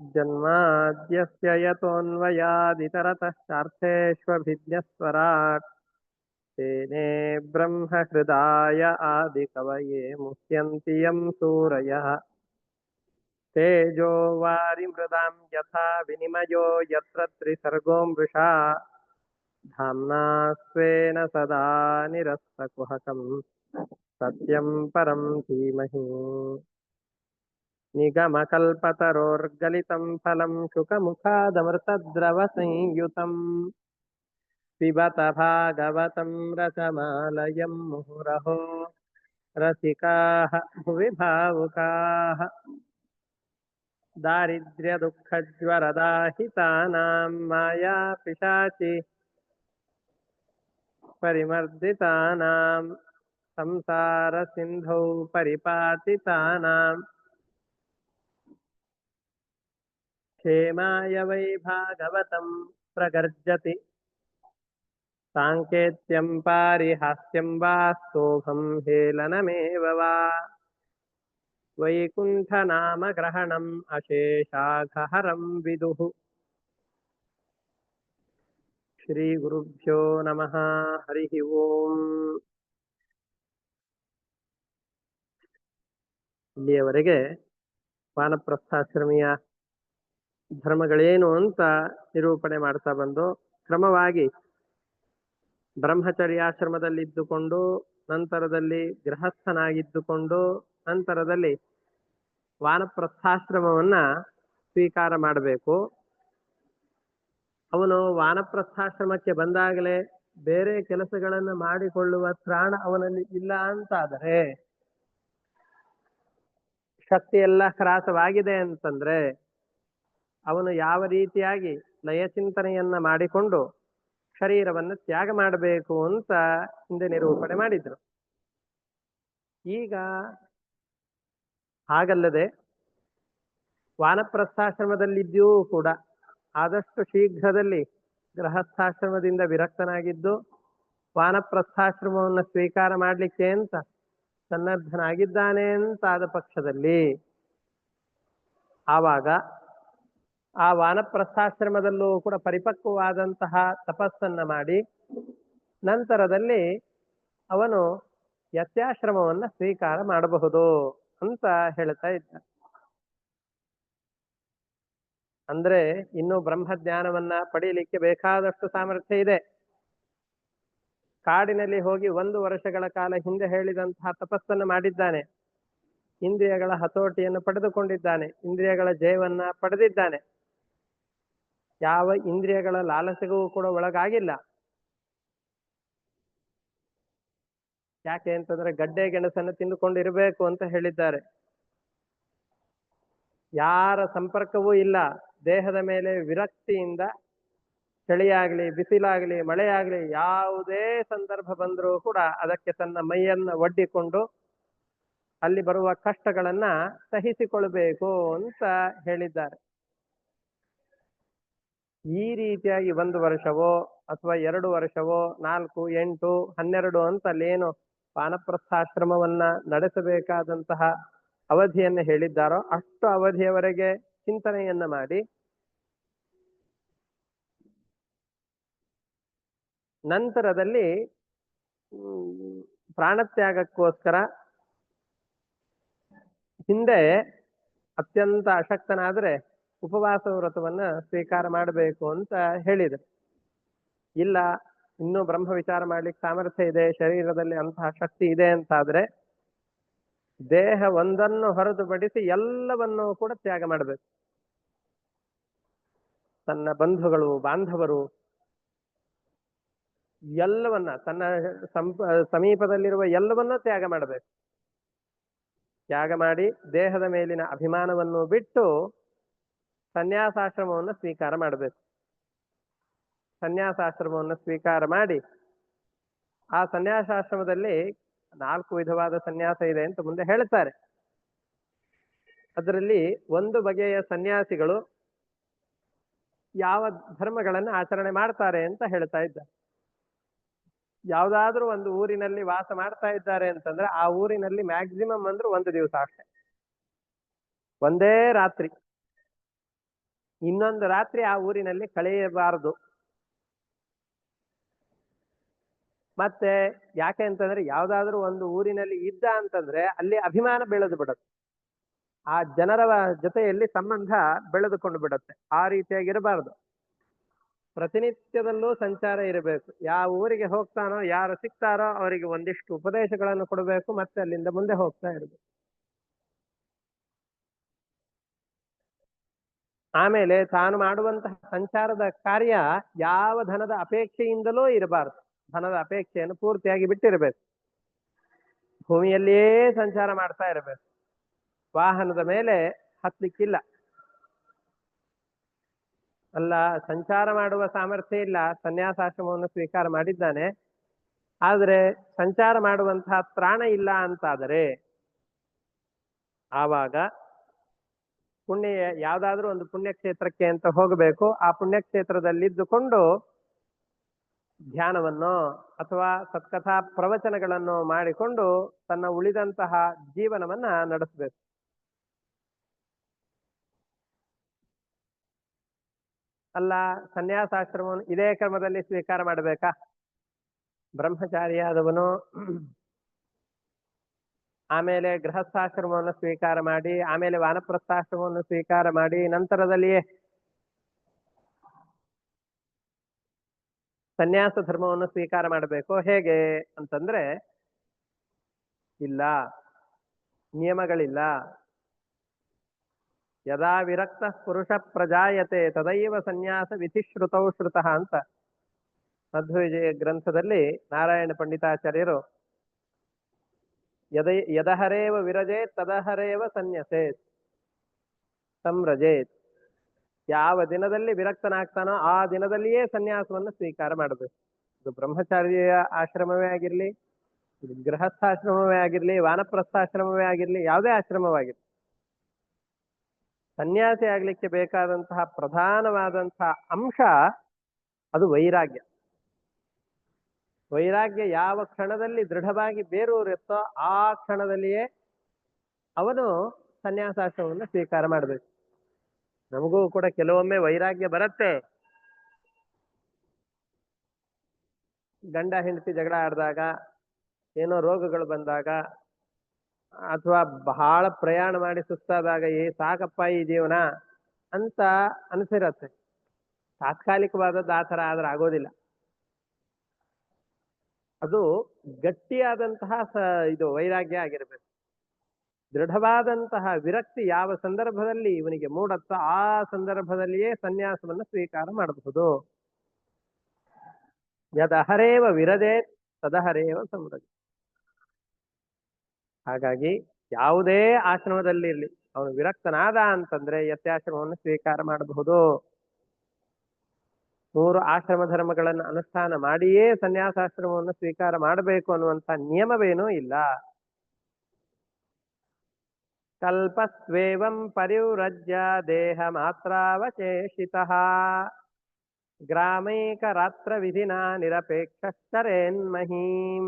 जन्माद्यस्य यतोऽन्वयादितरतश्चार्थेष्वभिज्ञस्वराट् तेने ब्रह्महृदाय आदिकवये मुह्यन्ति यं सूरयः तेजो वारिमृदां यथा विनिमयो यत्र त्रिसर्गो मृषा धाम्ना स्वेन सदा निरस्तकुहकं सत्यं परं धीमहि निगमकल्पतरोर्गलितं फलं शुकमुखादमृतद्रवसंयुतम् पिबत भागवतं रसमालयं मुहुरहो रसिकाः भुवि भावुकाः दारिद्र्यदुःखज्वरदाहितानां मायापिशाचि परिमर्दितानां संसारसिन्धौ परिपातितानां क्षेमाय वै भागवतं प्रगर्जति साङ्केत्यं पारिहास्यं वा स्तोभं हेलनमेव वा वैकुण्ठनामग्रहणम् अशेषाघहरं विदुः ಶ್ರೀಗುರುಭ್ಯೋ ನಮಃ ಹರಿ ಓಂ. ಇಲ್ಲಿಯವರೆಗೆ ವಾನಪ್ರಸ್ಥಾಶ್ರಮಿಯ ಧರ್ಮಗಳೇನು ಅಂತ ನಿರೂಪಣೆ ಮಾಡ್ತಾ ಬಂದು ಕ್ರಮವಾಗಿ ಬ್ರಹ್ಮಚರ್ಯಾಶ್ರಮದಲ್ಲಿದ್ದುಕೊಂಡು ನಂತರದಲ್ಲಿ ಗೃಹಸ್ಥನಾಗಿದ್ದುಕೊಂಡು ನಂತರದಲ್ಲಿ ವಾನಪ್ರಸ್ಥಾಶ್ರಮವನ್ನ ಸ್ವೀಕಾರ ಮಾಡಬೇಕು. ಅವನು ವಾನಪ್ರಸ್ಥಾಶ್ರಮಕ್ಕೆ ಬಂದಾಗಲೇ ಬೇರೆ ಕೆಲಸಗಳನ್ನು ಮಾಡಿಕೊಳ್ಳುವ ತ್ರಾಣ ಅವನಲ್ಲಿ ಇಲ್ಲ ಅಂತಾದರೆ, ಶಕ್ತಿ ಎಲ್ಲ ಹ್ರಾಸವಾಗಿದೆ ಅಂತಂದ್ರೆ ಅವನು ಯಾವ ರೀತಿಯಾಗಿ ಲಯಚಿಂತನೆಯನ್ನ ಮಾಡಿಕೊಂಡು ಶರೀರವನ್ನು ತ್ಯಾಗ ಮಾಡಬೇಕು ಅಂತ ಹಿಂದೆ ನಿರೂಪಣೆ ಮಾಡಿದ್ರು. ಈಗ ಹಾಗಲ್ಲದೆ ವಾನಪ್ರಸ್ಥಾಶ್ರಮದಲ್ಲಿದ್ದೂ ಕೂಡ ಆದಷ್ಟು ಶೀಘ್ರದಲ್ಲಿ ಗೃಹಸ್ಥಾಶ್ರಮದಿಂದ ವಿರಕ್ತನಾಗಿದ್ದು ವಾನಪ್ರಸ್ಥಾಶ್ರಮವನ್ನು ಸ್ವೀಕಾರ ಮಾಡಲಿಕ್ಕೆ ಅಂತ ಸನ್ನದ್ಧನಾಗಿದ್ದಾನೆ ಅಂತಾದ ಪಕ್ಷದಲ್ಲಿ ಆವಾಗ ಆ ವಾನಪ್ರಸ್ಥಾಶ್ರಮದಲ್ಲೂ ಕೂಡ ಪರಿಪಕ್ವವಾದಂತಹ ತಪಸ್ಸನ್ನ ಮಾಡಿ ನಂತರದಲ್ಲಿ ಅವನು ಯತ್ಯಾಶ್ರಮವನ್ನು ಸ್ವೀಕಾರ ಮಾಡಬಹುದು ಅಂತ ಹೇಳ್ತಾ ಇದ್ದ. ಅಂದ್ರೆ ಇನ್ನು ಬ್ರಹ್ಮಜ್ಞಾನವನ್ನ ಪಡೀಲಿಕ್ಕೆ ಬೇಕಾದಷ್ಟು ಸಾಮರ್ಥ್ಯ ಇದೆ. ಕಾಡಿನಲ್ಲಿ ಹೋಗಿ 1 ವರ್ಷಗಳ ಕಾಲ ಹಿಂದೆ ಹೇಳಿದಂತಹ ತಪಸ್ಸನ್ನು ಮಾಡಿದ್ದಾನೆ. ಇಂದ್ರಿಯಗಳ ಹತೋಟಿಯನ್ನು ಪಡೆದುಕೊಂಡಿದ್ದಾನೆ. ಇಂದ್ರಿಯಗಳ ಜಯವನ್ನ ಪಡೆದಿದ್ದಾನೆ. ಯಾವ ಇಂದ್ರಿಯಗಳ ಲಾಲಸೆಗೂ ಕೂಡ ಒಳಗಾಗಿಲ್ಲ. ಯಾಕೆ ಅಂತಂದ್ರೆ ಗಡ್ಡೆ ಗೆಣಸನ್ನು ತಿಂದುಕೊಂಡಿರಬೇಕು ಅಂತ ಹೇಳಿದ್ದಾರೆ. ಯಾರ ಸಂಪರ್ಕವೂ ಇಲ್ಲ. ದೇಹದ ಮೇಲೆ ವಿರಕ್ತಿಯಿಂದ ಚಳಿಯಾಗಲಿ ಬಿಸಿಲಾಗಲಿ ಮಳೆಯಾಗಲಿ ಯಾವುದೇ ಸಂದರ್ಭ ಬಂದರೂ ಕೂಡ ಅದಕ್ಕೆ ತನ್ನ ಮೈಯನ್ನ ಒಡ್ಡಿಕೊಂಡು ಅಲ್ಲಿ ಬರುವ ಕಷ್ಟಗಳನ್ನ ಸಹಿಸಿಕೊಳ್ಬೇಕು ಅಂತ ಹೇಳಿದ್ದಾರೆ. ಈ ರೀತಿಯಾಗಿ 1 ವರ್ಷವೋ ಅಥವಾ 2 ವರ್ಷವೋ 4, 8, 12 ಅಂತ ಅಲ್ಲೇನು ವಾನಪ್ರಸ್ಥಾಶ್ರಮವನ್ನ ನಡೆಸಬೇಕಾದಂತಹ ಅವಧಿಯನ್ನು ಹೇಳಿದ್ದಾರೋ ಅಷ್ಟು ಅವಧಿಯವರೆಗೆ ಚಿಂತನೆಯನ್ನ ಮಾಡಿ ನಂತರದಲ್ಲಿ ಪ್ರಾಣತ್ಯಾಗಕ್ಕೋಸ್ಕರ ಹಿಂದೆ ಅತ್ಯಂತ ಅಶಕ್ತನಾದ್ರೆ ಉಪವಾಸ ವ್ರತವನ್ನ ಸ್ವೀಕಾರ ಮಾಡಬೇಕು ಅಂತ ಹೇಳಿದರು. ಇಲ್ಲ, ಇನ್ನೂ ಬ್ರಹ್ಮ ವಿಚಾರ ಮಾಡ್ಲಿಕ್ಕೆ ಸಾಮರ್ಥ್ಯ ಇದೆ, ಶರೀರದಲ್ಲಿ ಅಂತಹ ಶಕ್ತಿ ಇದೆ ಅಂತಾದ್ರೆ ದೇಹ ಒಂದನ್ನು ಹೊರತುಪಡಿಸಿ ಎಲ್ಲವನ್ನೂ ಕೂಡ ತ್ಯಾಗ ಮಾಡಬೇಕು. ತನ್ನ ಬಂಧುಗಳು ಬಾಂಧವರು ಎಲ್ಲವನ್ನ, ತನ್ನ ಸಮೀಪದಲ್ಲಿರುವ ಎಲ್ಲವನ್ನ ತ್ಯಾಗ ಮಾಡಬೇಕು. ತ್ಯಾಗ ಮಾಡಿ ದೇಹದ ಮೇಲಿನ ಅಭಿಮಾನವನ್ನು ಬಿಟ್ಟು ಸನ್ಯಾಸಾಶ್ರಮವನ್ನು ಸ್ವೀಕಾರ ಮಾಡಬೇಕು. ಸನ್ಯಾಸಾಶ್ರಮವನ್ನು ಸ್ವೀಕಾರ ಮಾಡಿ ಆ ಸನ್ಯಾಸಾಶ್ರಮದಲ್ಲಿ 4 ವಿಧವಾದ ಸನ್ಯಾಸ ಇದೆ ಅಂತ ಮುಂದೆ ಹೇಳ್ತಾರೆ. ಅದರಲ್ಲಿ ಒಂದು ಬಗೆಯ ಸನ್ಯಾಸಿಗಳು ಯಾವ ಧರ್ಮಗಳನ್ನು ಆಚರಣೆ ಮಾಡ್ತಾರೆ ಅಂತ ಹೇಳ್ತಾ ಇದ್ದಾರೆ. ಯಾವುದಾದ್ರೂ ಒಂದು ಊರಿನಲ್ಲಿ ವಾಸ ಮಾಡ್ತಾ ಇದ್ದಾರೆ ಅಂತಂದ್ರೆ ಆ ಊರಿನಲ್ಲಿ ಮ್ಯಾಕ್ಸಿಮಮ್ ಅಂದ್ರೆ 1 ದಿವಸ ಅಷ್ಟೇ, ಒಂದೇ ರಾತ್ರಿ. ಇನ್ನೊಂದು ರಾತ್ರಿ ಆ ಊರಿನಲ್ಲಿ ಕಳೆಯಬಾರದು. ಮತ್ತೆ ಯಾಕೆ ಅಂತಂದ್ರೆ ಯಾವ್ದಾದ್ರು ಒಂದು ಊರಿನಲ್ಲಿ ಇದ್ದ ಅಂತಂದ್ರೆ ಅಲ್ಲಿ ಅಭಿಮಾನ ಬೆಳೆದು ಬಿಡುತ್ತೆ, ಆ ಜನರ ಜೊತೆಯಲ್ಲಿ ಸಂಬಂಧ ಬೆಳೆದುಕೊಂಡು ಬಿಡುತ್ತೆ. ಆ ರೀತಿಯಾಗಿರಬಾರದು. ಪ್ರತಿನಿತ್ಯದಲ್ಲೂ ಸಂಚಾರ ಇರಬೇಕು. ಯಾವ ಊರಿಗೆ ಹೋಗ್ತಾನೋ, ಯಾರು ಸಿಗ್ತಾರೋ ಅವರಿಗೆ ಒಂದಿಷ್ಟು ಉಪದೇಶಗಳನ್ನು ಕೊಡಬೇಕು, ಮತ್ತೆ ಅಲ್ಲಿಂದ ಮುಂದೆ ಹೋಗ್ತಾ ಇರಬೇಕು. ಆಮೇಲೆ ತಾನು ಮಾಡುವಂತಹ ಸಂಚಾರದ ಕಾರ್ಯ ಯಾವ ಧನದ ಅಪೇಕ್ಷೆಯಿಂದಲೂ ಇರಬಾರದು. ಧನದ ಅಪೇಕ್ಷೆಯನ್ನು ಪೂರ್ತಿಯಾಗಿ ಬಿಟ್ಟಿರಬೇಕು. ಭೂಮಿಯಲ್ಲಿಯೇ ಸಂಚಾರ ಮಾಡ್ತಾ ಇರಬೇಕು. ವಾಹನದ ಮೇಲೆ ಹತ್ಲಿಕ್ಕಿಲ್ಲ. ಅಲ್ಲ, ಸಂಚಾರ ಮಾಡುವ ಸಾಮರ್ಥ್ಯ ಇಲ್ಲ, ಸನ್ಯಾಸಾಶ್ರಮವನ್ನು ಸ್ವೀಕಾರ ಮಾಡಿದ್ದಾನೆ, ಆದರೆ ಸಂಚಾರ ಮಾಡುವಂತಹ ತ್ರಾಣ ಇಲ್ಲ ಅಂತಾದರೆ ಆವಾಗ ಪುಣ್ಯ ಯಾವ್ದಾದ್ರೂ ಒಂದು ಪುಣ್ಯಕ್ಷೇತ್ರಕ್ಕೆ ಅಂತ ಹೋಗಬೇಕು. ಆ ಪುಣ್ಯಕ್ಷೇತ್ರದಲ್ಲಿದ್ದುಕೊಂಡು ಧ್ಯಾನವನ್ನು ಅಥವಾ ಸತ್ಕಥಾ ಪ್ರವಚನಗಳನ್ನು ಮಾಡಿಕೊಂಡು ತನ್ನ ಉಳಿದಂತಹ ಜೀವನವನ್ನ ನಡೆಸಬೇಕು. ಅಲ್ಲ, ಸನ್ಯಾಸಾಶ್ರಮವನ್ನು ಇದೇ ಕ್ರಮದಲ್ಲಿ ಸ್ವೀಕಾರ ಮಾಡಬೇಕಾ? ಬ್ರಹ್ಮಚಾರಿಯಾದವನು ಆಮೇಲೆ ಗೃಹಸ್ಥಾಶ್ರಮವನ್ನು ಸ್ವೀಕಾರ ಮಾಡಿ, ಆಮೇಲೆ ವಾನಪ್ರಸ್ಥಾಶ್ರಮವನ್ನು ಸ್ವೀಕಾರ ಮಾಡಿ, ನಂತರದಲ್ಲಿಯೇ ಸನ್ಯಾಸ ಧರ್ಮವನ್ನು ಸ್ವೀಕಾರ ಮಾಡಬೇಕು ಹೇಗೆ ಅಂತಂದ್ರೆ ಇಲ್ಲ, ನಿಯಮಗಳಿಲ್ಲ. ಯದಾ ವಿರಕ್ತ ಪುರುಷ ಪ್ರಜಾಯತೆ ತದೈವ ಸನ್ಯಾಸ ವಿಧಿಶ್ರುತೌ ಶ್ರುತಃ ಅಂತ ಮಧ್ವವಿಜಯ ಗ್ರಂಥದಲ್ಲಿ ನಾರಾಯಣ ಪಂಡಿತಾಚಾರ್ಯರು ಯದಹರೇವ ವಿರಜೇತ್ ತದಹರೇವ ಸನ್ಯಸೇತ್ ಸಂವ್ರಜೇತ್, ಯಾವ ದಿನದಲ್ಲಿ ವಿರಕ್ತನಾಗ್ತಾನೋ ಆ ದಿನದಲ್ಲಿಯೇ ಸನ್ಯಾಸವನ್ನು ಸ್ವೀಕಾರ ಮಾಡಬೇಕು. ಇದು ಬ್ರಹ್ಮಚಾರ್ಯ ಆಶ್ರಮವೇ ಆಗಿರ್ಲಿ, ಇದು ಗೃಹಸ್ಥಾಶ್ರಮವೇ ಆಗಿರ್ಲಿ, ವಾನಪ್ರಸ್ಥಾಶ್ರಮವೇ ಆಗಿರ್ಲಿ, ಯಾವುದೇ ಆಶ್ರಮವಾಗಿರ್ಲಿ, ಸನ್ಯಾಸಿ ಆಗ್ಲಿಕ್ಕೆ ಬೇಕಾದಂತಹ ಪ್ರಧಾನವಾದಂತಹ ಅಂಶ ಅದು ವೈರಾಗ್ಯ. ವೈರಾಗ್ಯ ಯಾವ ಕ್ಷಣದಲ್ಲಿ ದೃಢವಾಗಿ ಬೇರೂರುತ್ತೋ ಆ ಕ್ಷಣದಲ್ಲಿಯೇ ಅವನು ಸನ್ಯಾಸಾಶ್ರಮವನ್ನು ಸ್ವೀಕಾರ ಮಾಡಬೇಕು. ನಮಗೂ ಕೂಡ ಕೆಲವೊಮ್ಮೆ ವೈರಾಗ್ಯ ಬರುತ್ತೆ. ಗಂಡ ಹೆಂಡತಿ ಜಗಳ ಆಡಿದಾಗ, ಏನೋ ರೋಗಗಳು ಬಂದಾಗ, ಅಥವಾ ಬಹಳ ಪ್ರಯಾಣ ಮಾಡಿ ಸುಸ್ತಾದಾಗ ಸಾಕಪ್ಪ ಈ ಜೀವನ ಅಂತ ಅನಿಸಿರತ್ತೆ. ತಾತ್ಕಾಲಿಕವಾದದ್ದು ಆ ಥರ ಆದ್ರೆ ಆಗೋದಿಲ್ಲ. ಅದು ಗಟ್ಟಿಯಾದಂತಹ ಇದು ವೈರಾಗ್ಯ ಆಗಿರಬೇಕು. ದೃಢವಾದಂತಹ ವಿರಕ್ತಿ ಯಾವ ಸಂದರ್ಭದಲ್ಲಿ ಇವನಿಗೆ ಮೂಡತ್ತೋ ಆ ಸಂದರ್ಭದಲ್ಲಿಯೇ ಸನ್ಯಾಸವನ್ನು ಸ್ವೀಕಾರ ಮಾಡಬಹುದು. ಯದಹರೇವ ವಿರಜೇ ತದಹರೇವ ಸಂವ್ರಜ. ಹಾಗಾಗಿ ಯಾವುದೇ ಆಶ್ರಮದಲ್ಲಿರ್ಲಿ ಅವನು ವಿರಕ್ತನಾದ ಅಂತಂದ್ರೆ ಯತ್ಯಾಶ್ರಮವನ್ನು ಸ್ವೀಕಾರ ಮಾಡಬಹುದು. 3 ಆಶ್ರಮ ಧರ್ಮಗಳನ್ನು ಅನುಷ್ಠಾನ ಮಾಡಿಯೇ ಸನ್ಯಾಸಾಶ್ರಮವನ್ನು ಸ್ವೀಕಾರ ಮಾಡಬೇಕು ಅನ್ನುವಂಥ ನಿಯಮವೇನೂ ಇಲ್ಲ. ಕಲ್ಪಸ್ವೇವಂ ಪರಿವ್ರಜ್ಯ ದೇಹ ಮಾತ್ರಾವಶೇಷಿತಃ ಗ್ರಾಮೈಕ ರಾತ್ರ ವಿಧಿನ ನಿರಪೇಕ್ಷಶ್ಚರೇನ್ಮಹೀಂ.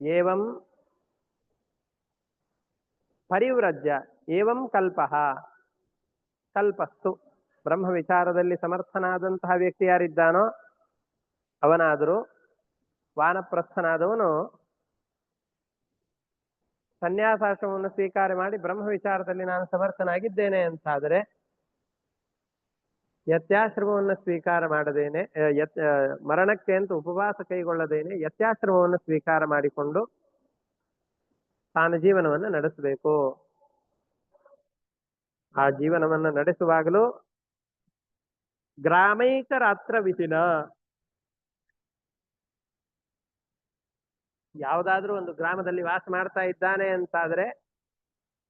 ಏವಂ ಪರಿವ್ರಜ್ಯ ಏವಂ ಕಲ್ಪಃ. ಕಲ್ಪಸ್ತು, ಬ್ರಹ್ಮ ವಿಚಾರದಲ್ಲಿ ಸಮರ್ಥನಾದಂತಹ ವ್ಯಕ್ತಿ ಯಾರಿದ್ದಾನೋ ಅವನಾದರೂ, ವಾನಪ್ರಸ್ಥನಾದವನು ಸನ್ಯಾಸಾಶ್ರಮವನ್ನು ಸ್ವೀಕಾರ ಮಾಡಿ ಬ್ರಹ್ಮ ವಿಚಾರದಲ್ಲಿ ನಾನು ಸಮರ್ಥನಾಗಿದ್ದೇನೆ ಅಂತಾದರೆ ಯತ್ಯಾಶ್ರಮವನ್ನು ಸ್ವೀಕಾರ ಮಾಡದೇನೆ, ಮರಣಕ್ಕೆ ಅಂತ ಉಪವಾಸ ಕೈಗೊಳ್ಳದೇನೆ ಯತ್ಯಾಶ್ರಮವನ್ನು ಸ್ವೀಕಾರ ಮಾಡಿಕೊಂಡು ತಾನು ಜೀವನವನ್ನು ನಡೆಸಬೇಕು. ಆ ಜೀವನವನ್ನು ನಡೆಸುವಾಗಲೂ ಗ್ರಾಮೈಕ ರಾತ್ರ ವಿಧಿನ, ಯಾವುದಾದ್ರೂ ಒಂದು ಗ್ರಾಮದಲ್ಲಿ ವಾಸ ಮಾಡ್ತಾ ಇದ್ದಾನೆ ಅಂತಾದ್ರೆ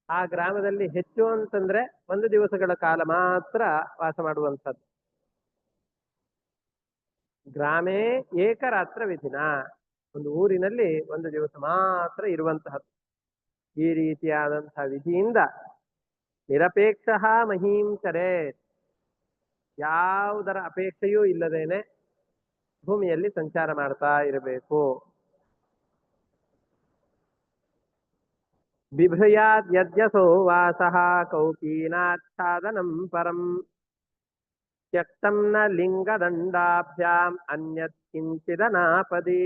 ಆ ಗ್ರಾಮದಲ್ಲಿ ಹೆಚ್ಚು ಅಂತಂದ್ರೆ 1 ದಿವಸಗಳ ಕಾಲ ಮಾತ್ರ ವಾಸ ಮಾಡುವಂಥದ್ದು. ಗ್ರಾಮೇ ಏಕರಾತ್ರ ವಿಧಿನ, ಒಂದು ಊರಿನಲ್ಲಿ 1 ದಿವಸ ಮಾತ್ರ ಇರುವಂತಹದ್ದು. ಈ ರೀತಿಯಾದಂತಹ ವಿಧಿಯಿಂದ ನಿರಪೇಕ್ಷ ಮಹೀಂಚರೇ, ಯಾವುದರ ಅಪೇಕ್ಷೆಯೂ ಇಲ್ಲದೇನೆ ಭೂಮಿಯಲ್ಲಿ ಸಂಚಾರ ಮಾಡ್ತಾ ಇರಬೇಕು. ಬಿಭ್ರಯಾದ್ ಯದ್ಯಸೋ ವಾಸಃ ಕೌಪೀನಾಚ್ಛಾದನಂ ಪರಂ ತ್ಯಕ್ತಂ ನ ಲಿಂಗದಂಡಾಭ್ಯಾಂ ಅನ್ಯತ್ ಕಿಂಚಿದನಾಪದಿ.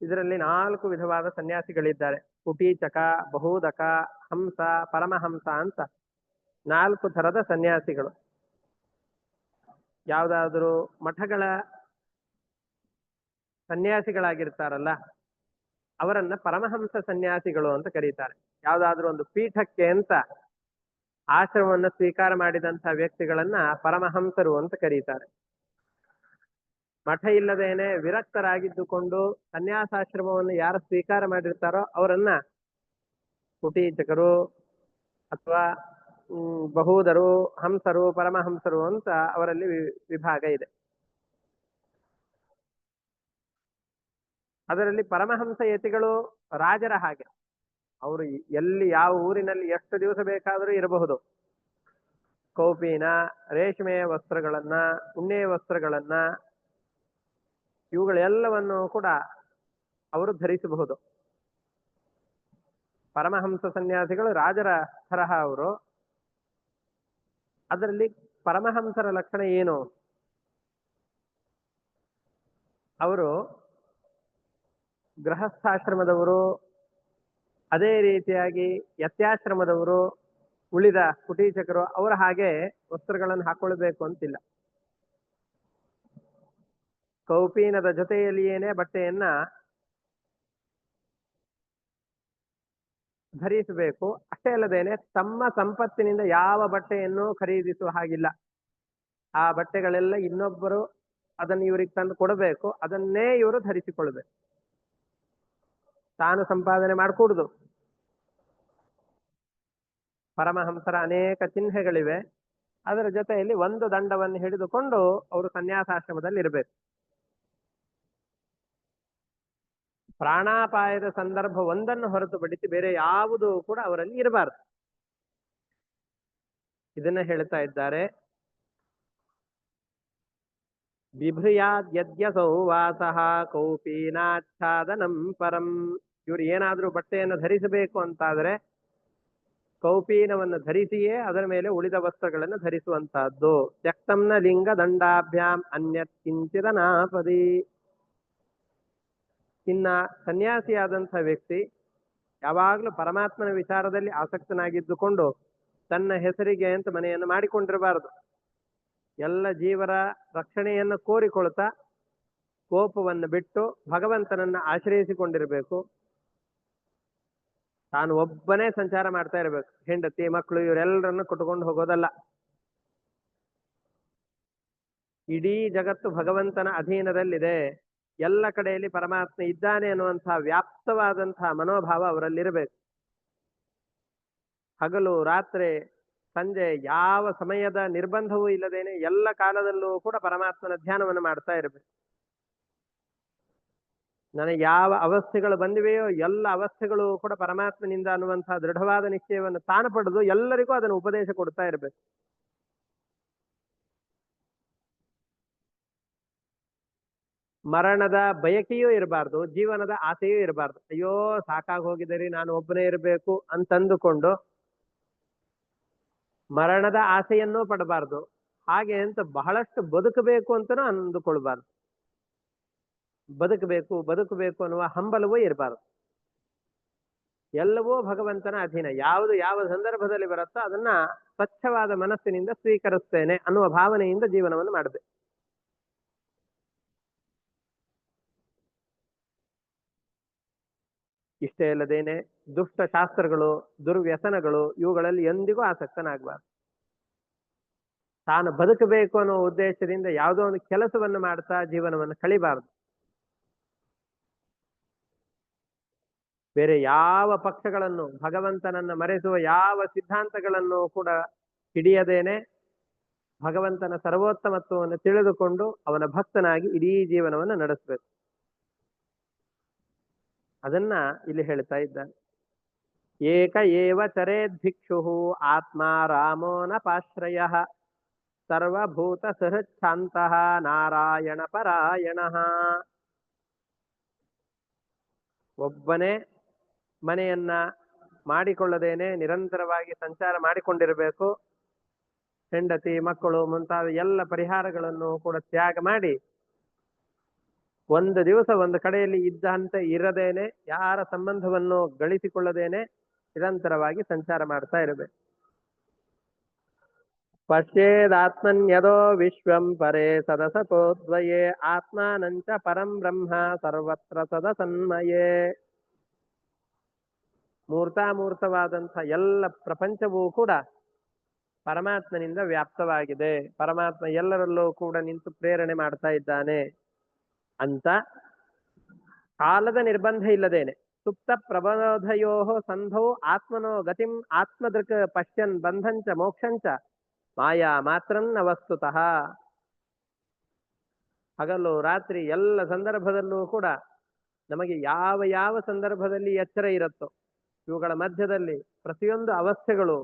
ಇದರಲ್ಲಿ 4 ವಿಧವಾದ ಸನ್ಯಾಸಿಗಳಿದ್ದಾರೆ. ಕುಟೀಚಕ, ಬಹುದಕ, ಹಂಸ, ಪರಮಹಂಸ ಅಂತ 4 ಥರದ ಸನ್ಯಾಸಿಗಳು. ಯಾವುದಾದ್ರೂ ಮಠಗಳ ಸನ್ಯಾಸಿಗಳಾಗಿರ್ತಾರಲ್ಲ ಅವರನ್ನ ಪರಮಹಂಸ ಸನ್ಯಾಸಿಗಳು ಅಂತ ಕರೀತಾರೆ. ಯಾವುದಾದ್ರೂ ಒಂದು ಪೀಠಕ್ಕೆ ಅಂತ ಆಶ್ರಮವನ್ನು ಸ್ವೀಕಾರ ಮಾಡಿದಂತಹ ವ್ಯಕ್ತಿಗಳನ್ನ ಪರಮಹಂಸರು ಅಂತ ಕರೀತಾರೆ. ಮಠ ಇಲ್ಲದೇನೆ ವಿರಕ್ತರಾಗಿದ್ದುಕೊಂಡು ಸನ್ಯಾಸಾಶ್ರಮವನ್ನು ಯಾರು ಸ್ವೀಕಾರ ಮಾಡಿರ್ತಾರೋ ಅವರನ್ನ ಕುಟೀಚಕರು ಅಥವಾ ಬಹುದರು, ಹಂಸರು, ಪರಮಹಂಸರು ಅಂತ ಅವರಲ್ಲಿ ವಿಭಾಗ ಇದೆ. ಅದರಲ್ಲಿ ಪರಮಹಂಸ ಯತಿಗಳು ರಾಜರ ಹಾಗೆ. ಅವರು ಎಲ್ಲಿ ಯಾವ ಊರಿನಲ್ಲಿ ಎಷ್ಟು ದಿವಸ ಬೇಕಾದರೂ ಇರಬಹುದು. ಕೌಪೀನ, ರೇಷ್ಮೆಯ ವಸ್ತ್ರಗಳನ್ನ, ಉಣ್ಣೆಯ ವಸ್ತ್ರಗಳನ್ನ, ಇವುಗಳೆಲ್ಲವನ್ನು ಕೂಡ ಅವರು ಧರಿಸಬಹುದು. ಪರಮಹಂಸ ಸನ್ಯಾಸಿಗಳು ರಾಜರ ತರಹ ಅವರು. ಅದರಲ್ಲಿ ಪರಮಹಂಸರ ಲಕ್ಷಣ ಏನು? ಅವರು ಗೃಹಸ್ಥಾಶ್ರಮದವರು, ಅದೇ ರೀತಿಯಾಗಿ ಯತ್ಯಾಶ್ರಮದವರು, ಉಳಿದ ಕುಟೀಚಕರು ಅವರ ಹಾಗೆ ವಸ್ತ್ರಗಳನ್ನು ಹಾಕೊಳ್ಬೇಕು ಅಂತಿಲ್ಲ. ಕೌಪೀನದ ಜೊತೆಯಲ್ಲಿಯೇನೆ ಬಟ್ಟೆಯನ್ನ ಧರಿಸಬೇಕು. ಅಷ್ಟೇ ಅಲ್ಲದೇನೆ ತಮ್ಮ ಸಂಪತ್ತಿನಿಂದ ಯಾವ ಬಟ್ಟೆಯನ್ನು ಖರೀದಿಸುವ ಹಾಗಿಲ್ಲ. ಆ ಬಟ್ಟೆಗಳೆಲ್ಲ ಇನ್ನೊಬ್ಬರು ಅದನ್ನು ಇವರಿಗೆ ತಂದು ಕೊಡಬೇಕು, ಅದನ್ನೇ ಇವರು ಧರಿಸಿಕೊಳ್ಬೇಕು. ತಾನು ಸಂಪಾದನೆ ಮಾಡಿಕೊಡುದು. ಪರಮಹಂಸರ ಅನೇಕ ಚಿಹ್ನೆಗಳಿವೆ. ಅದರ ಜೊತೆಯಲ್ಲಿ ಒಂದು ದಂಡವನ್ನು ಹಿಡಿದುಕೊಂಡು ಅವರು ಸನ್ಯಾಸಾಶ್ರಮದಲ್ಲಿ ಇರಬೇಕು. ಪ್ರಾಣಾಪಾಯದ ಸಂದರ್ಭ ಒಂದನ್ನು ಹೊರತುಪಡಿಸಿ ಬೇರೆ ಯಾವುದು ಕೂಡ ಅವರಲ್ಲಿ ಇರಬಾರದು. ಇದನ್ನ ಹೇಳ್ತಾ ಇದ್ದಾರೆ. ಬಿಭ್ರಿಯಾದ್ಯದ್ಯಸೌ ವಾಸಃ ಕೌಪೀನಾಚ್ಛಾದನಂ ಪರಂ. ಇವರು ಏನಾದ್ರೂ ಬಟ್ಟೆಯನ್ನು ಧರಿಸಬೇಕು ಅಂತಾದ್ರೆ ಕೌಪೀನವನ್ನು ಧರಿಸಿಯೇ ಅದರ ಮೇಲೆ ಉಳಿದ ವಸ್ತ್ರಗಳನ್ನು ಧರಿಸುವಂತಹದ್ದು. ತ್ಯಕ್ತಂನ ಲಿಂಗ ದಂಡಾಭ್ಯಾಂ ಅನ್ಯತ್ ಕಿಂಚಿದನಾಪದಿ. ಇನ್ನ ಸನ್ಯಾಸಿಯಾದಂಥ ವ್ಯಕ್ತಿ ಯಾವಾಗಲೂ ಪರಮಾತ್ಮನ ವಿಚಾರದಲ್ಲಿ ಆಸಕ್ತನಾಗಿದ್ದುಕೊಂಡು ತನ್ನ ಹೆಸರಿಗೆ ಅಂತ ಮನೆಯನ್ನು ಮಾಡಿಕೊಂಡಿರಬಾರದು. ಎಲ್ಲ ಜೀವರ ರಕ್ಷಣೆಯನ್ನು ಕೋರಿಕೊಳ್ತಾ ಕೋಪವನ್ನು ಬಿಟ್ಟು ಭಗವಂತನನ್ನ ಆಶ್ರಯಿಸಿಕೊಂಡಿರಬೇಕು. ತಾನು ಒಬ್ಬನೇ ಸಂಚಾರ ಮಾಡ್ತಾ ಇರಬೇಕು. ಹೆಂಡತಿ, ಮಕ್ಕಳು ಇವರೆಲ್ಲರನ್ನು ಕೊಟ್ಟುಕೊಂಡು ಹೋಗೋದಲ್ಲ. ಇಡೀ ಜಗತ್ತು ಭಗವಂತನ ಅಧೀನದಲ್ಲಿದೆ, ಎಲ್ಲ ಕಡೆಯಲ್ಲಿ ಪರಮಾತ್ಮ ಇದ್ದಾನೆ ಅನ್ನುವಂತಹ ವ್ಯಾಪ್ತವಾದಂತಹ ಮನೋಭಾವ ಅವರಲ್ಲಿರಬೇಕು. ಹಗಲು ರಾತ್ರಿ ಸಂಜೆ ಯಾವ ಸಮಯದ ನಿರ್ಬಂಧವೂ ಇಲ್ಲದೇನೆ ಎಲ್ಲ ಕಾಲದಲ್ಲೂ ಕೂಡ ಪರಮಾತ್ಮನ ಧ್ಯಾನವನ್ನು ಮಾಡ್ತಾ ಇರಬೇಕು. ನನಗೆ ಯಾವ ಅವಸ್ಥೆಗಳು ಬಂದಿವೆಯೋ ಎಲ್ಲ ಅವಸ್ಥೆಗಳು ಕೂಡ ಪರಮಾತ್ಮನಿಂದ ಅನ್ನುವಂತಹ ದೃಢವಾದ ನಿಶ್ಚಯವನ್ನು ತಾನು ಪಡೆದು ಎಲ್ಲರಿಗೂ ಅದನ್ನು ಉಪದೇಶ ಕೊಡ್ತಾ ಇರಬೇಕು. ಮರಣದ ಬಯಕೆಯೂ ಇರಬಾರ್ದು, ಜೀವನದ ಆಸೆಯೂ ಇರಬಾರ್ದು. ಅಯ್ಯೋ ಸಾಕಾಗಿ ಹೋಗಿದ್ದೀರಿ, ನಾನು ಒಬ್ಬನೇ ಇರಬೇಕು ಅಂತಂದುಕೊಂಡು ಮರಣದ ಆಸೆಯನ್ನೂ ಪಡಬಾರ್ದು. ಹಾಗೆ ಅಂತ ಬಹಳಷ್ಟು ಬದುಕಬೇಕು ಅಂತನೂ ಅಂದುಕೊಳ್ಬಾರ್ದು. ಬದುಕಬೇಕು ಬದುಕಬೇಕು ಅನ್ನುವ ಹಂಬಲವೂ ಇರಬಾರ್ದು. ಎಲ್ಲವೂ ಭಗವಂತನ ಅಧೀನ. ಯಾವುದು ಯಾವ ಸಂದರ್ಭದಲ್ಲಿ ಬರುತ್ತೋ ಅದನ್ನ ಸ್ವಚ್ಛವಾದ ಮನಸ್ಸಿನಿಂದ ಸ್ವೀಕರಿಸ್ತೇನೆ ಅನ್ನುವ ಭಾವನೆಯಿಂದ ಜೀವನವನ್ನು ಮಾಡಬೇಕು. ಇಷ್ಟೇ ಅಲ್ಲದೇನೆ ದುಷ್ಟ ಶಾಸ್ತ್ರಗಳು, ದುರ್ವ್ಯಸನಗಳು ಇವುಗಳಲ್ಲಿ ಎಂದಿಗೂ ಆಸಕ್ತನಾಗಬಾರ್ದು. ತಾನು ಬದುಕಬೇಕು ಅನ್ನೋ ಉದ್ದೇಶದಿಂದ ಯಾವುದೋ ಒಂದು ಕೆಲಸವನ್ನು ಮಾಡ್ತಾ ಜೀವನವನ್ನು ಕಳಿಬಾರದು. ಬೇರೆ ಯಾವ ಪಕ್ಷಗಳನ್ನು, ಭಗವಂತನನ್ನ ಮರೆಸುವ ಯಾವ ಸಿದ್ಧಾಂತಗಳನ್ನು ಕೂಡ ಹಿಡಿಯದೇನೆ ಭಗವಂತನ ಸರ್ವೋತ್ತಮತ್ವವನ್ನು ತಿಳಿದುಕೊಂಡು ಅವನ ಭಕ್ತನಾಗಿ ಇಡೀ ಜೀವನವನ್ನು ನಡೆಸಬೇಕು. ಅದನ್ನ ಇಲ್ಲಿ ಹೇಳ್ತಾ ಇದ್ದಾನೆ. ಏಕ ಏವ ಚರೇದ್ಭಿಕ್ಷು ಆತ್ಮ ರಾಮೋ ನ ಪಾಶ್ರಯ ಸರ್ವಭೂತ ಸಹಚ್ಛಾಂತಃ ನಾರಾಯಣ ಪರಾಯಣ. ಒಬ್ಬನೇ ಮನೆಯನ್ನ ಮಾಡಿಕೊಳ್ಳದೇನೆ ನಿರಂತರವಾಗಿ ಸಂಚಾರ ಮಾಡಿಕೊಂಡಿರಬೇಕು. ಹೆಂಡತಿ ಮಕ್ಕಳು ಮುಂತಾದ ಎಲ್ಲ ಪರಿಹಾರಗಳನ್ನು ಕೂಡ ತ್ಯಾಗ ಮಾಡಿ ಒಂದು ದಿವಸ ಒಂದು ಕಡೆಯಲ್ಲಿ ಇದ್ದಂತೆ ಇರದೇನೆ, ಯಾರ ಸಂಬಂಧವನ್ನು ಗಳಿಸಿಕೊಳ್ಳದೇನೆ ನಿರಂತರವಾಗಿ ಸಂಚಾರ ಮಾಡ್ತಾ ಇರಬೇಕು. ಪಶ್ಯೇದಾತ್ಮನ್ಯದೋ ವಿಶ್ವಂ ಪರೇ ಸದಸತೋ ದ್ವಯೇ ಆತ್ಮಾನಂಚ ಪರಂ ಬ್ರಹ್ಮ ಸರ್ವತ್ರ ಸದಸನ್ಮಯೇ. ಮೂರ್ತಾಮೂರ್ತವಾದಂಥ ಎಲ್ಲ ಪ್ರಪಂಚವೂ ಕೂಡ ಪರಮಾತ್ಮನಿಂದ ವ್ಯಾಪ್ತವಾಗಿದೆ. ಪರಮಾತ್ಮ ಎಲ್ಲರಲ್ಲೂ ಕೂಡ ನಿಂತು ಪ್ರೇರಣೆ ಮಾಡ್ತಾ ಇದ್ದಾನೆ ಅಂತ ಕಾಲದ ನಿರ್ಬಂಧ ಇಲ್ಲದೇನೆ ಸುಪ್ತ ಪ್ರಬೋಧಯೋ ಸಂಧೌ ಆತ್ಮನೋ ಗತಿಂ ಆತ್ಮದೃಕ್ ಪಶ್ಯನ್ ಬಂಧಂಚ ಮೋಕ್ಷಂಚ ಮಾಯಾ ಮಾತ್ರನ್ನ ವಸ್ತುತಃ. ಹಗಲು ರಾತ್ರಿ ಎಲ್ಲ ಸಂದರ್ಭದಲ್ಲೂ ಕೂಡ ನಮಗೆ ಯಾವ ಯಾವ ಸಂದರ್ಭದಲ್ಲಿ ಎಚ್ಚರ ಇರುತ್ತೋ ಇವುಗಳ ಮಧ್ಯದಲ್ಲಿ ಪ್ರತಿಯೊಂದು ಅವಸ್ಥೆಗಳು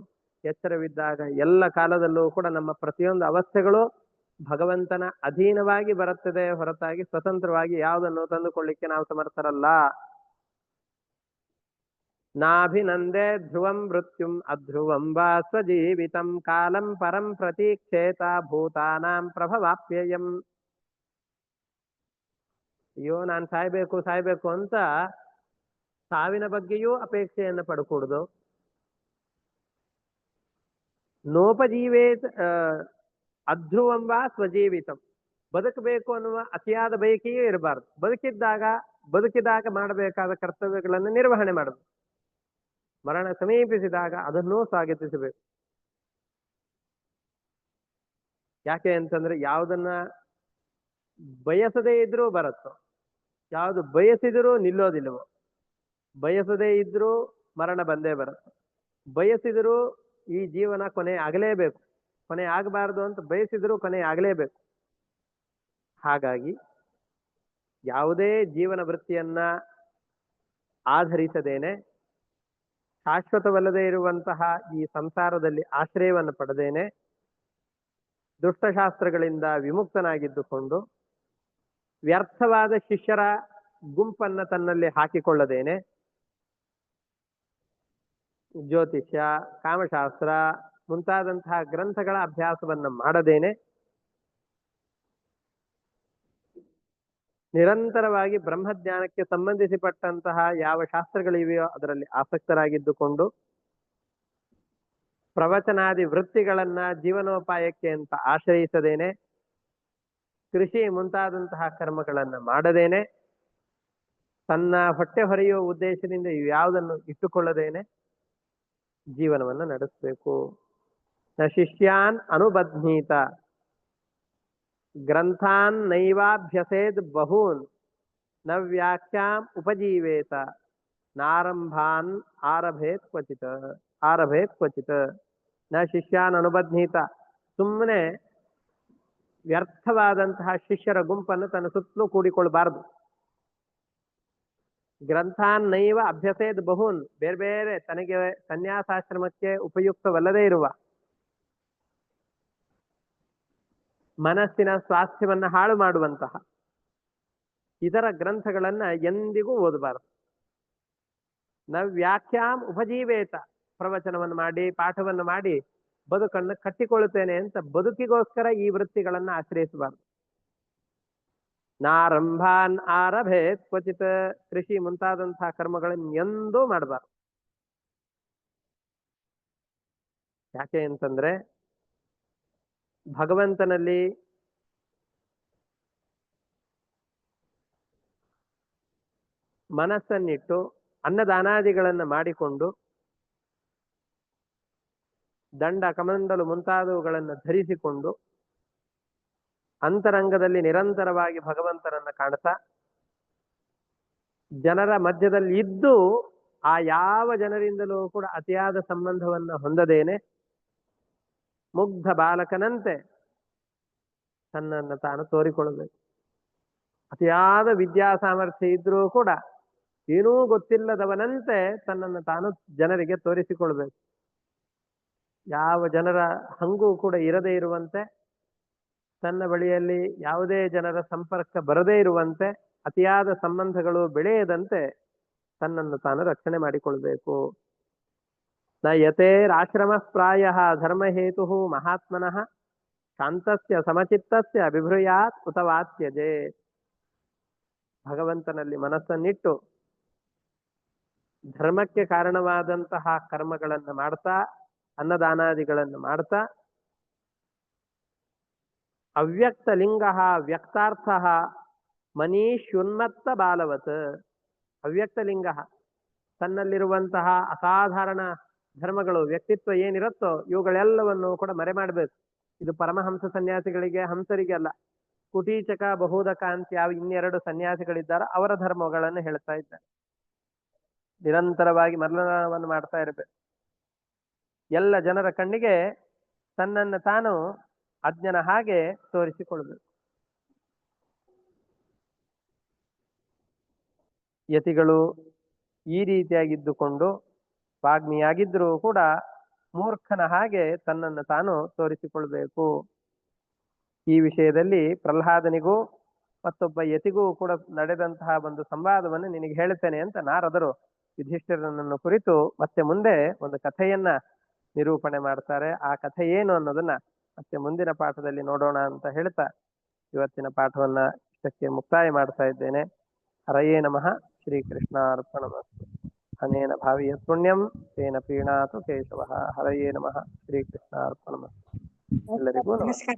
ಎಚ್ಚರವಿದ್ದಾಗ ಎಲ್ಲ ಕಾಲದಲ್ಲೂ ಕೂಡ ನಮ್ಮ ಪ್ರತಿಯೊಂದು ಅವಸ್ಥೆಗಳು ಭಗವಂತನ ಅಧೀನವಾಗಿ ಬರುತ್ತದೆ ಹೊರತಾಗಿ ಸ್ವತಂತ್ರವಾಗಿ ಯಾವುದನ್ನು ತಂದುಕೊಳ್ಳಿಕ್ಕೆ ನಾವು ಸಮರ್ಥರಲ್ಲ. ನಾಭಿನಂದೇ ಧ್ರುವಂ ಮೃತ್ಯುಂ ಅಧ್ರುವಂ ವಾ ಸ್ವಜೀವಿತಂ ಕಾಲಂ ಪರಂ ಪ್ರತೀಕ್ಷೇತ ಭೂತಾನಾಂ ಪ್ರಭವಾಪ್ಯಯಂ. ಅಯ್ಯೋ ನಾನು ಸಾಯ್ಬೇಕು ಅಂತ ಸಾವಿನ ಬಗ್ಗೆಯೂ ಅಪೇಕ್ಷೆಯನ್ನು ಪಡ್ಕೂಡುದು. ನೋಪಜೀವೇತ್ ಅಧ್ರುವಂ ವಾ ಸ್ವಜೀವಿತಂ, ಬದುಕಬೇಕು ಅನ್ನುವ ಅತಿಯಾದ ಬಯಕೆಯೇ ಇರಬಾರ್ದು. ಬದುಕಿದಾಗ ಮಾಡಬೇಕಾದ ಕರ್ತವ್ಯಗಳನ್ನು ನಿರ್ವಹಣೆ ಮಾಡಬೇಕು. ಮರಣ ಸಮೀಪಿಸಿದಾಗ ಅದನ್ನೂ ಸ್ವಾಗತಿಸಬೇಕು. ಯಾಕೆ ಅಂತಂದ್ರೆ ಯಾವುದನ್ನ ಬಯಸದೇ ಇದ್ರೂ ಬರುತ್ತೋ, ಯಾವುದು ಬಯಸಿದರೂ ನಿಲ್ಲೋದಿಲ್ಲವೋ. ಬಯಸದೇ ಇದ್ರೂ ಮರಣ ಬಂದೇ ಬರುತ್ತೆ. ಬಯಸಿದರೂ ಈ ಜೀವನ ಕೊನೆ ಆಗಲೇಬೇಕು. ಕೊನೆ ಆಗಬಾರ್ದು ಅಂತ ಬಯಸಿದರೂ ಕೊನೆ ಆಗಲೇಬೇಕು. ಹಾಗಾಗಿ ಯಾವುದೇ ಜೀವನ ವೃತ್ತಿಯನ್ನ ಆಧರಿಸದೇನೆ, ಶಾಶ್ವತವಲ್ಲದೆ ಇರುವಂತಹ ಈ ಸಂಸಾರದಲ್ಲಿ ಆಶ್ರಯವನ್ನು ಪಡೆದೇನೆ, ದುಷ್ಟಶಾಸ್ತ್ರಗಳಿಂದ ವಿಮುಕ್ತನಾಗಿದ್ದುಕೊಂಡು ವ್ಯರ್ಥವಾದ ಶಿಷ್ಯರ ಗುಂಪನ್ನ ತನ್ನಲ್ಲಿ ಹಾಕಿಕೊಳ್ಳದೇನೆ, ಜ್ಯೋತಿಷ್ಯ, ಕಾಮಶಾಸ್ತ್ರ ಮುಂತಾದಂತಹ ಗ್ರಂಥಗಳ ಅಭ್ಯಾಸವನ್ನು ಮಾಡದೇನೆ ನಿರಂತರವಾಗಿ ಬ್ರಹ್ಮಜ್ಞಾನಕ್ಕೆ ಸಂಬಂಧಿಸಿಪಟ್ಟಂತಹ ಯಾವ ಶಾಸ್ತ್ರಗಳಿವೆಯೋ ಅದರಲ್ಲಿ ಆಸಕ್ತರಾಗಿದ್ದುಕೊಂಡು ಪ್ರವಚನಾದಿ ವೃತ್ತಿಗಳನ್ನ ಜೀವನೋಪಾಯಕ್ಕೆ ಅಂತ ಆಶ್ರಯಿಸದೇನೆ, ಕೃಷಿ ಮುಂತಾದಂತಹ ಕರ್ಮಗಳನ್ನ ಮಾಡದೇನೆ, ತನ್ನ ಹೊಟ್ಟೆ ಹೊರೆಯುವ ಉದ್ದೇಶದಿಂದ ಯಾವುದನ್ನು ಇಟ್ಟುಕೊಳ್ಳದೇನೆ ಜೀವನವನ್ನು ನಡೆಸಬೇಕು. ನ ಶಿಷ್ಯಾನ್ ಅನುಬಧ್ನೀತ ಗ್ರಂಥಾನ್ ನೈವಾಭ್ಯಸೇದ್ ಬಹೂನ್ ನ ವ್ಯಾಖ್ಯಾಂ ಉಪಜೀವೇತ ನಾರಂಭಾನ್ ಆರಭೇತ್ ಕ್ವಚಿತ್. ನ ಶಿಷ್ಯಾನ್ ಅನುಬಧ್ನೀತ, ಸುಮ್ಮನೆ ವ್ಯರ್ಥವಾದಂತಹ ಶಿಷ್ಯರ ಗುಂಪನ್ನು ತನ್ನ ಸುತ್ತಲೂ ಕೂಡಿಕೊಳ್ಬಾರದು. ಗ್ರಂಥಾನ್ ನೈವ ಅಭ್ಯಸೇದ್ ಬಹೂನ್, ಬೇರೆ ಬೇರೆ ತನಗೆ ಸನ್ಯಾಸಾಶ್ರಮಕ್ಕೆ ಉಪಯುಕ್ತವಲ್ಲದೇ ಇರುವ ಮನಸ್ಸಿನ ಸ್ವಾಸ್ಥ್ಯವನ್ನ ಹಾಳು ಮಾಡುವಂತಹ ಇದರ ಗ್ರಂಥಗಳನ್ನ ಎಂದಿಗೂ ಓದಬಾರದು. ನ ವ್ಯಾಖ್ಯಾಂ ಉಪಜೀವೇತ, ಪ್ರವಚನವನ್ನು ಮಾಡಿ ಪಾಠವನ್ನು ಮಾಡಿ ಬದುಕನ್ನು ಕಟ್ಟಿಕೊಳ್ಳುತ್ತೇನೆ ಅಂತ ಬದುಕಿಗೋಸ್ಕರ ಈ ವೃತ್ತಿಗಳನ್ನ ಆಶ್ರಯಿಸಬಾರದು. ನಾರಂಭಾನ್ ಆರಭೇತ್ ಕ್ವಚಿತ್, ಕೃಷಿ ಮುಂತಾದಂತಹ ಕರ್ಮಗಳನ್ನು ಎಂದೂ ಮಾಡಬಾರದು. ಯಾಕೆ ಅಂತಂದ್ರೆ ಭಗವಂತನಲ್ಲಿ ಮನಸ್ಸನ್ನಿಟ್ಟು ಅನ್ನದಾನಾದಿಗಳನ್ನು ಮಾಡಿಕೊಂಡು ದಂಡ ಕಮಂಡಲು ಮುಂತಾದವುಗಳನ್ನು ಧರಿಸಿಕೊಂಡು ಅಂತರಂಗದಲ್ಲಿ ನಿರಂತರವಾಗಿ ಭಗವಂತನನ್ನ ಕಾಣ್ತಾ ಜನರ ಮಧ್ಯದಲ್ಲಿ ಇದ್ದು ಆ ಯಾವ ಜನರಿಂದಲೂ ಕೂಡ ಅತಿಯಾದ ಸಂಬಂಧವನ್ನು ಹೊಂದದೇನೆ ಮುಗ್ಧ ಬಾಲಕನಂತೆ ತನ್ನನ್ನು ತಾನು ತೋರಿಕೊಳ್ಳಬೇಕು. ಅತಿಯಾದ ವಿದ್ಯಾ ಸಾಮರ್ಥ್ಯ ಇದ್ರೂ ಕೂಡ ಏನೂ ಗೊತ್ತಿಲ್ಲದವನಂತೆ ತನ್ನನ್ನು ತಾನು ಜನರಿಗೆ ತೋರಿಸಿಕೊಳ್ಬೇಕು. ಯಾವ ಜನರ ಹಂಗೂ ಕೂಡ ಇರದೇ ಇರುವಂತೆ, ತನ್ನ ಬಳಿಯಲ್ಲಿ ಯಾವುದೇ ಜನರ ಸಂಪರ್ಕ ಬರದೇ ಇರುವಂತೆ, ಅತಿಯಾದ ಸಂಬಂಧಗಳು ಬೆಳೆಯದಂತೆ ತನ್ನನ್ನು ತಾನು ರಕ್ಷಣೆ ಮಾಡಿಕೊಳ್ಬೇಕು. ನ ಯತೇರಾಶ್ರಮ ಪ್ರಾಯ ಧರ್ಮಹೇತು ಮಹಾತ್ಮನಃ ಶಾಂತಸ್ಯ ಸಮಚಿತ್ತಸ್ಯ ಬಿಭ್ರೂಯಾತ್ ಉತವಾ ತ್ಯಜೇತ್. ಭಗವಂತನಲ್ಲಿ ಮನಸ್ಸನ್ನಿಟ್ಟು ಧರ್ಮಕ್ಕೆ ಕಾರಣವಾದಂತಹ ಕರ್ಮಗಳನ್ನು ಮಾಡ್ತಾ, ಅನ್ನದಾನಾದಿಗಳನ್ನು ಮಾಡ್ತಾ, ಅವ್ಯಕ್ತ ಲಿಂಗ ವ್ಯಕ್ತಾರ್ಥ ಮನೀಷ್ಯುನ್ಮತ್ತ ಬಾಲವತ್. ಅವ್ಯಕ್ತ ಲಿಂಗ ತನ್ನಲ್ಲಿರುವಂತಹ ಅಸಾಧಾರಣ ಧರ್ಮಗಳು, ವ್ಯಕ್ತಿತ್ವ ಏನಿರುತ್ತೋ ಇವುಗಳೆಲ್ಲವನ್ನು ಕೂಡ ಮರೆ ಮಾಡಬೇಕು. ಇದು ಪರಮಹಂಸ ಸನ್ಯಾಸಿಗಳಿಗೆ, ಹಂಸರಿಗೆ ಅಲ್ಲ. ಕುಟೀಚಕ, ಬಹುದಕ ಅಂತ ಯಾವ ಇನ್ನೆರಡು ಸನ್ಯಾಸಿಗಳಿದ್ದಾರೋ ಅವರ ಧರ್ಮಗಳನ್ನು ಹೇಳ್ತಾ ಇದ್ದಾರೆ. ನಿರಂತರವಾಗಿ ಮರಣವನ್ನು ಮಾಡ್ತಾ ಇರಬೇಕು. ಎಲ್ಲ ಜನರ ಕಣ್ಣಿಗೆ ತನ್ನನ್ನು ತಾನು ಅಜ್ಞನ ಹಾಗೆ ತೋರಿಸಿಕೊಳ್ಬೇಕು. ಯತಿಗಳು ಈ ರೀತಿಯಾಗಿದ್ದುಕೊಂಡು ವಾಗ್ಮಿಯಾಗಿದ್ರೂ ಕೂಡ ಮೂರ್ಖನ ಹಾಗೆ ತನ್ನನ್ನು ತಾನು ತೋರಿಸಿಕೊಳ್ಬೇಕು. ಈ ವಿಷಯದಲ್ಲಿ ಪ್ರಹ್ಲಾದನಿಗೂ ಮತ್ತೊಬ್ಬ ಯತಿಗೂ ಕೂಡ ನಡೆದಂತಹ ಒಂದು ಸಂವಾದವನ್ನು ನಿನಗೆ ಹೇಳುತ್ತೇನೆ ಅಂತ ನಾರದರು ಯುಧಿಷ್ಠಿರನನ್ನು ಕುರಿತು ಮತ್ತೆ ಮುಂದೆ ಒಂದು ಕಥೆಯನ್ನ ನಿರೂಪಣೆ ಮಾಡ್ತಾರೆ. ಆ ಕಥೆ ಏನು ಅನ್ನೋದನ್ನ ಮತ್ತೆ ಮುಂದಿನ ಪಾಠದಲ್ಲಿ ನೋಡೋಣ ಅಂತ ಹೇಳ್ತಾ ಇವತ್ತಿನ ಪಾಠವನ್ನ ಇಷ್ಟಕ್ಕೆ ಮುಕ್ತಾಯ ಮಾಡ್ತಾ ಇದ್ದೇನೆ. ಹರಯೇ ನಮಃ. ಶ್ರೀಕೃಷ್ಣಾರ್ಪಣಮಸ್ತು. ಅನೇನ ಭಾವಿಯತ್ ಪುಣ್ಯಂ ತೇನ ಪ್ರೀಣಾತು ಕೇಶವಃ. ಹರಯೇ ನಮಃ. ಶ್ರೀಕೃಷ್ಣಾರ್ಪಣಮಸ್ತು. ಎಲ್ಲರಿಗೂ ನಮಸ್ಕಾರ.